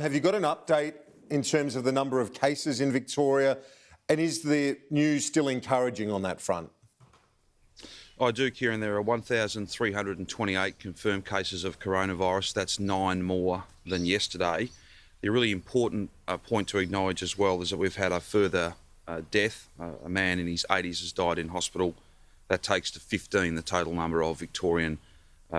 Have you got an update in terms of the number of cases in Victoria? And is the news still encouraging on that front? I do, Kieran. There are 1,328 confirmed cases of coronavirus. That's 9 more than yesterday. The really important point to acknowledge as well is that we've had a further death. A man in his 80s has died in hospital. That takes to 15 the total number of Victorian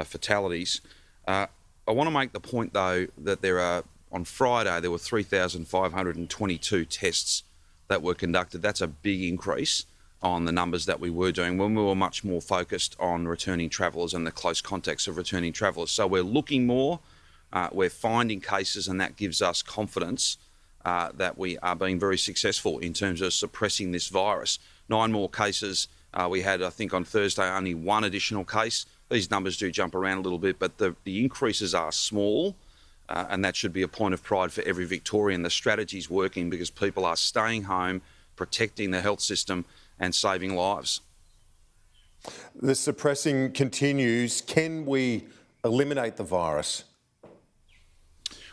fatalities. I want to make the point, though, that on Friday there were 3,522 tests that were conducted. That's a big increase on the numbers that we were doing when we were much more focused on returning travellers and the close contacts of returning travellers. So we're looking more, we're finding cases, and that gives us confidence that we are being very successful in terms of suppressing this virus. 9 more cases. We had, I think, on Thursday only 1 additional case. These numbers do jump around a little bit, but the increases are small, and that should be a point of pride for every Victorian. The strategy's working because people are staying home, protecting the health system and saving lives. The suppressing continues. Can we eliminate the virus?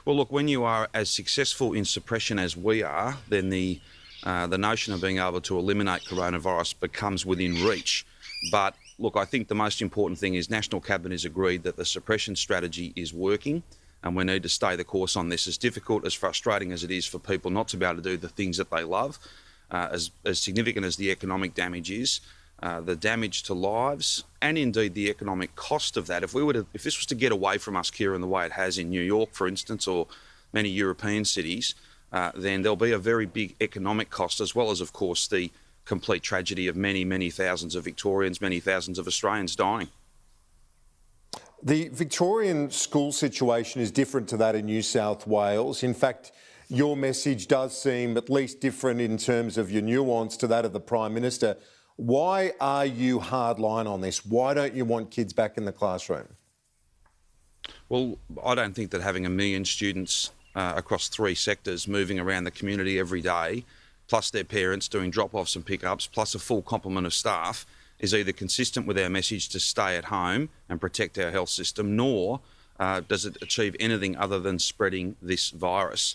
Well, look, when you are as successful in suppression as we are, then the notion of being able to eliminate coronavirus becomes within reach. But look, I think the most important thing is National Cabinet has agreed that the suppression strategy is working, and we need to stay the course on this. As difficult, as frustrating as it is for people not to be able to do the things that they love, as significant as the economic damage is, the damage to lives and indeed the economic cost of that. If this was to get away from us, Kieran, the way it has in New York, for instance, or many European cities, then there'll be a very big economic cost, as well as, of course, the complete tragedy of many, many thousands of Victorians, many thousands of Australians dying. The Victorian school situation is different to that in New South Wales. In fact, your message does seem at least different in terms of your nuance to that of the Prime Minister. Why are you hardline on this? Why don't you want kids back in the classroom? Well, I don't think that having 1 million students across 3 sectors moving around the community every day, plus their parents doing drop-offs and pick-ups, plus a full complement of staff, is either consistent with our message to stay at home and protect our health system, nor does it achieve anything other than spreading this virus.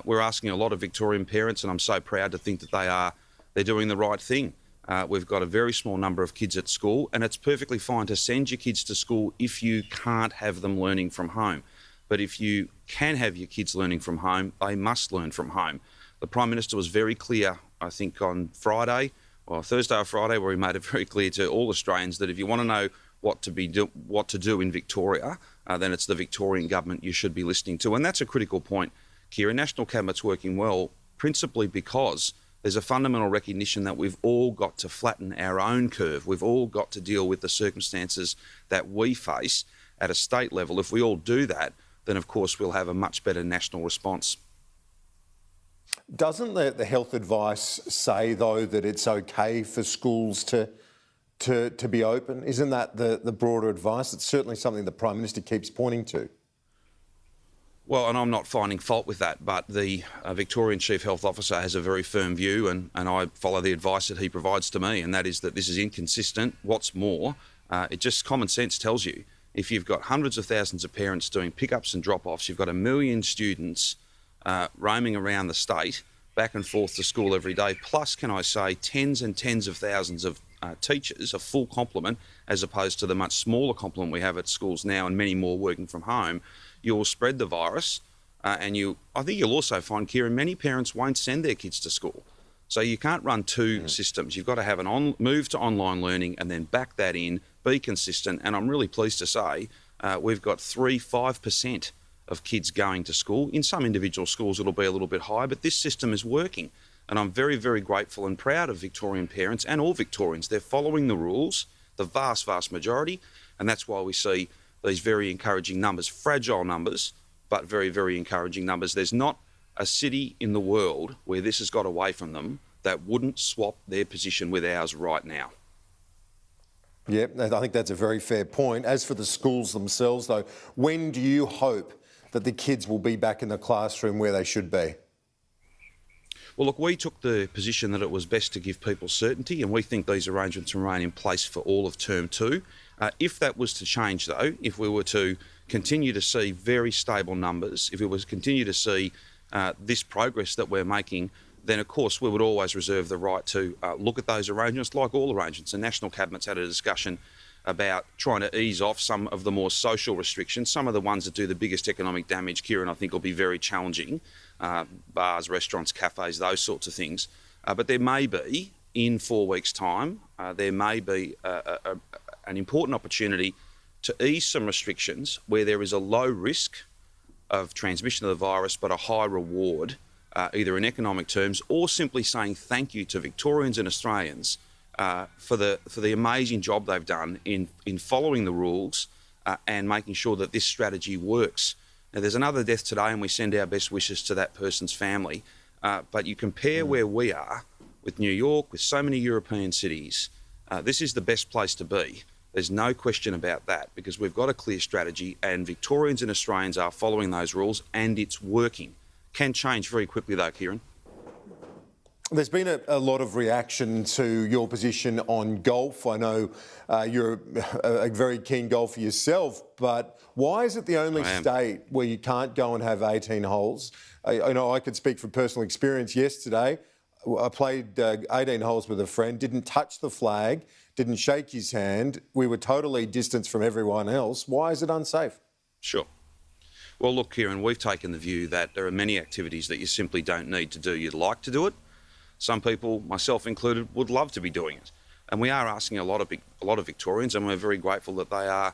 We're asking a lot of Victorian parents, and I'm so proud to think that they're doing the right thing. We've got a very small number of kids at school, and it's perfectly fine to send your kids to school if you can't have them learning from home. But if you can have your kids learning from home, they must learn from home. The Prime Minister was very clear, I think, on Thursday or Friday, where he made it very clear to all Australians that if you want to know what to do in Victoria, then it's the Victorian government you should be listening to. And that's a critical point, Kieran. National Cabinet's working well, principally because there's a fundamental recognition that we've all got to flatten our own curve. We've all got to deal with the circumstances that we face at a state level. If we all do that, then of course we'll have a much better national response. Doesn't the health advice say, though, that it's okay for schools to be open? Isn't that the broader advice? It's certainly something the Prime Minister keeps pointing to. Well, and I'm not finding fault with that, but the Victorian Chief Health Officer has a very firm view, and I follow the advice that he provides to me, and that is that this is inconsistent. What's more, common sense tells you, if you've got hundreds of thousands of parents doing pickups and drop-offs, you've got 1 million students roaming around the state, back and forth to school every day, plus, can I say, tens and tens of thousands of teachers, a full complement, as opposed to the much smaller complement we have at schools now and many more working from home, you'll spread the virus. I think you'll also find, Kieran, many parents won't send their kids to school. So you can't run 2 systems. You've got to have move to online learning and then back that in, be consistent. And I'm really pleased to say we've got 5% of kids going to school. In some individual schools it'll be a little bit higher, but this system is working. And I'm very, very grateful and proud of Victorian parents and all Victorians. They're following the rules, the vast, vast majority, and that's why we see these very encouraging numbers, fragile numbers, but very, very encouraging numbers. There's not a city in the world where this has got away from them that wouldn't swap their position with ours right now. Yeah, I think that's a very fair point. As for the schools themselves, though, when do you hope that the kids will be back in the classroom where they should be? Well, look, we took the position that it was best to give people certainty, and we think these arrangements remain in place for all of Term 2. If that was to change, though, if we were to continue to see very stable numbers, if we was continue to see this progress that we're making, then of course we would always reserve the right to look at those arrangements, like all arrangements. The National Cabinet's had a discussion about trying to ease off some of the more social restrictions. Some of the ones that do the biggest economic damage, Kieran, I think will be very challenging. Bars, restaurants, cafes, those sorts of things. But there may be, in 4 weeks' time, there may be an important opportunity to ease some restrictions where there is a low risk of transmission of the virus but a high reward, either in economic terms or simply saying thank you to Victorians and Australians for the amazing job they've done in following the rules and making sure that this strategy works. Now, there's another death today and we send our best wishes to that person's family, but you compare where we are with New York, with so many European cities, this is the best place to be. There's no question about that because we've got a clear strategy and Victorians and Australians are following those rules and it's working. Can change very quickly though, Kieran. There's been a lot of reaction to your position on golf. I know you're a very keen golfer yourself, but why is it the only state where you can't go and have 18 holes? I know I could speak from personal experience yesterday. I played 18 holes with a friend, didn't touch the flag, didn't shake his hand. We were totally distanced from everyone else. Why is it unsafe? Sure. Well, look, Kieran, we've taken the view that there are many activities that you simply don't need to do. You'd like to do it. Some people, myself included, would love to be doing it. And we are asking a lot of Victorians, and we're very grateful that they are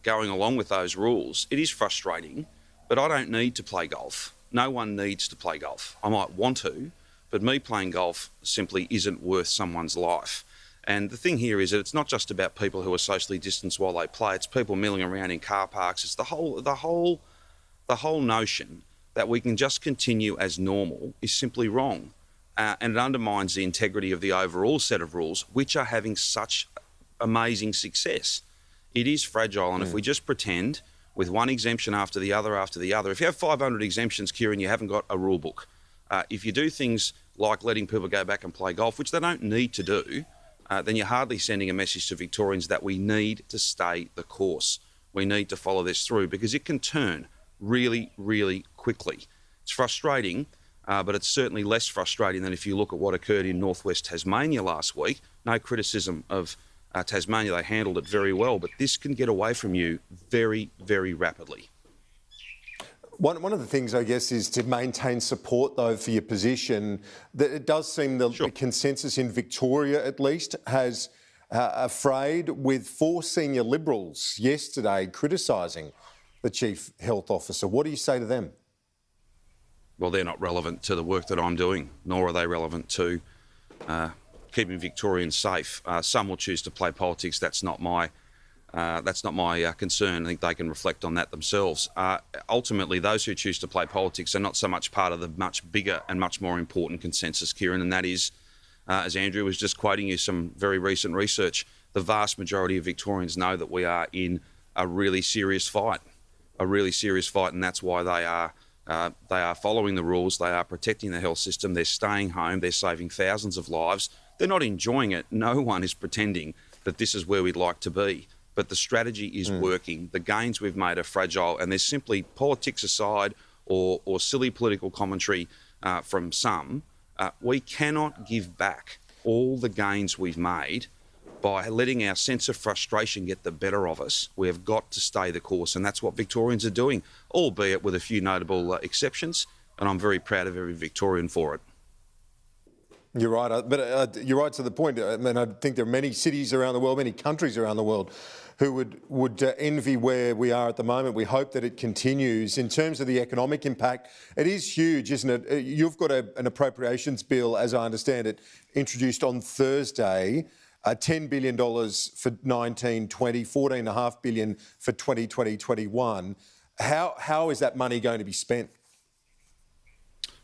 going along with those rules. It is frustrating, but I don't need to play golf. No one needs to play golf. I might want to, but me playing golf simply isn't worth someone's life. And the thing here is that it's not just about people who are socially distanced while they play. It's people milling around in car parks. It's the whole notion that we can just continue as normal is simply wrong. And it undermines the integrity of the overall set of rules, which are having such amazing success. It is fragile, and if we just pretend with one exemption after the other, if you have 500 exemptions, Kieran, you haven't got a rule book. If you do things like letting people go back and play golf, which they don't need to do, then you're hardly sending a message to Victorians that we need to stay the course. We need to follow this through because it can turn really, really quickly. It's frustrating, but it's certainly less frustrating than if you look at what occurred in northwest Tasmania last week. No criticism of Tasmania, they handled it very well, but this can get away from you very, very rapidly. One of the things, I guess, is to maintain support, though, for your position. That it does seem the consensus in Victoria, at least, has afraid with 4 senior Liberals yesterday criticising the Chief Health Officer. What do you say to them? Well, they're not relevant to the work that I'm doing, nor are they relevant to keeping Victorians safe. Some will choose to play politics. That's not my concern. I think they can reflect on that themselves. Ultimately, those who choose to play politics are not so much part of the much bigger and much more important consensus, Kieran, and that is, as Andrew was just quoting you, some very recent research. The vast majority of Victorians know that we are in a really serious fight, and that's why they are following the rules. They are protecting the health system. They're staying home. They're saving thousands of lives. They're not enjoying it. No one is pretending that this is where we'd like to be. But the strategy is working. The gains we've made are fragile, and there's simply, politics aside or silly political commentary from some, we cannot give back all the gains we've made by letting our sense of frustration get the better of us. We have got to stay the course, and that's what Victorians are doing, albeit with a few notable exceptions, and I'm very proud of every Victorian for it. You're right, but you're right to the point. I mean, I think there are many cities around the world, many countries around the world who would envy where we are at the moment. We hope that it continues. In terms of the economic impact, it is huge, isn't it? You've got an appropriations bill, as I understand it, introduced on Thursday, $10 billion for 19-20, $14.5 billion for 2020-21. How is that money going to be spent?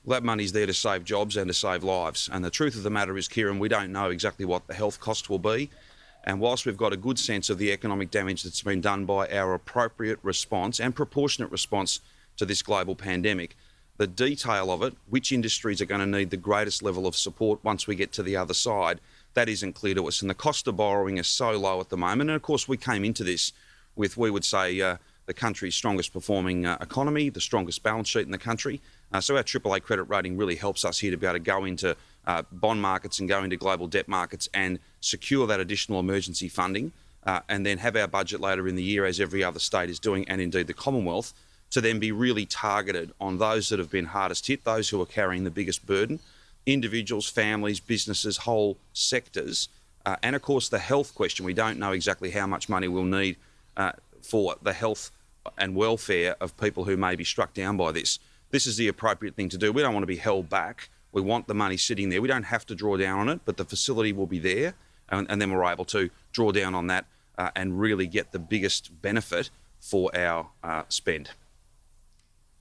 Well, that money's there to save jobs and to save lives. And the truth of the matter is, Kieran, we don't know exactly what the health cost will be. And whilst we've got a good sense of the economic damage that's been done by our appropriate response and proportionate response to this global pandemic, the detail of it, which industries are going to need the greatest level of support once we get to the other side, that isn't clear to us. And the cost of borrowing is so low at the moment. And of course, we came into this with, we would say, the country's strongest performing economy, the strongest balance sheet in the country. So our AAA credit rating really helps us here to be able to go into bond markets and go into global debt markets and secure that additional emergency funding, and then have our budget later in the year, as every other state is doing, and indeed the Commonwealth, to then be really targeted on those that have been hardest hit, those who are carrying the biggest burden, individuals, families, businesses, whole sectors, and of course the health question. We don't know exactly how much money we'll need for the health and welfare of people who may be struck down by this. This is the appropriate thing to do. We don't want to be held back. We want the money sitting there. We don't have to draw down on it, but the facility will be there, and then we're able to draw down on that and really get the biggest benefit for our spend.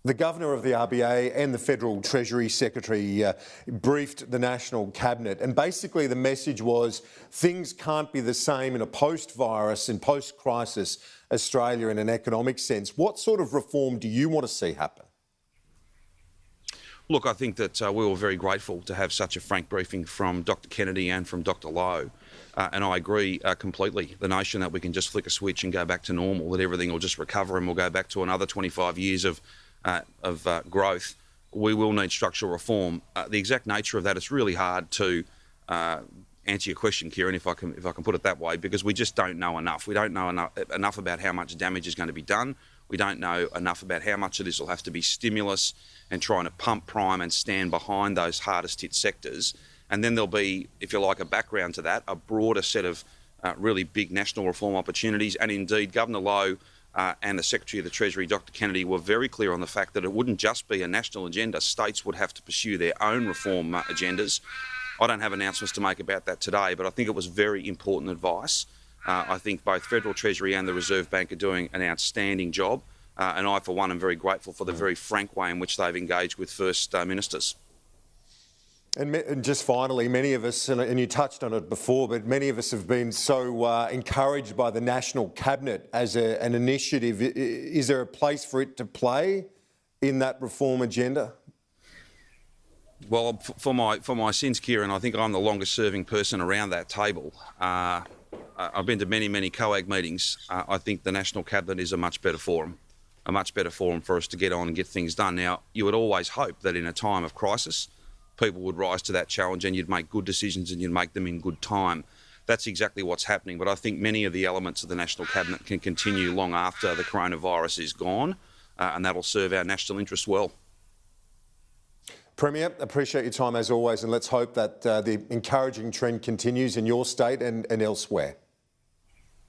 The Governor of the RBA and the Federal Treasury Secretary briefed the National Cabinet, and basically the message was things can't be the same in a post-virus and post-crisis Australia in an economic sense. What sort of reform do you want to see happen? Look, I think that we were very grateful to have such a frank briefing from Dr Kennedy and from Dr Lowe. And I agree completely. The notion that we can just flick a switch and go back to normal, that everything will just recover and we'll go back to another 25 years of growth. We will need structural reform. The exact nature of that, it's really hard to answer your question, Kieran, if I can put it that way, because we just don't know enough. We don't know enough about how much damage is going to be done. We don't know enough about how much of this will have to be stimulus and trying to pump prime and stand behind those hardest hit sectors. And then there'll be, if you like, a background to that, a broader set of really big national reform opportunities. And indeed, Governor Lowe and the Secretary of the Treasury, Dr Kennedy, were very clear on the fact that it wouldn't just be a national agenda. States would have to pursue their own reform agendas. I don't have announcements to make about that today, but I think it was very important advice. I think both Federal Treasury and the Reserve Bank are doing an outstanding job. And I, for one, am very grateful for the very frank way in which they've engaged with First Ministers. And just finally, many of us, and you touched on it before, but many of us have been so encouraged by the National Cabinet as an initiative. Is there a place for it to play in that reform agenda? Well, for my sins, Kieran, I think I'm the longest serving person around that table. I've been to many COAG meetings. I think the National Cabinet is a much better forum for us to get on and get things done. Now, you would always hope that in a time of crisis, people would rise to that challenge and you'd make good decisions and you'd make them in good time. That's exactly what's happening. But I think many of the elements of the National Cabinet can continue long after the coronavirus is gone, and that'll serve our national interests well. Premier, appreciate your time as always, and let's hope that the encouraging trend continues in your state and elsewhere.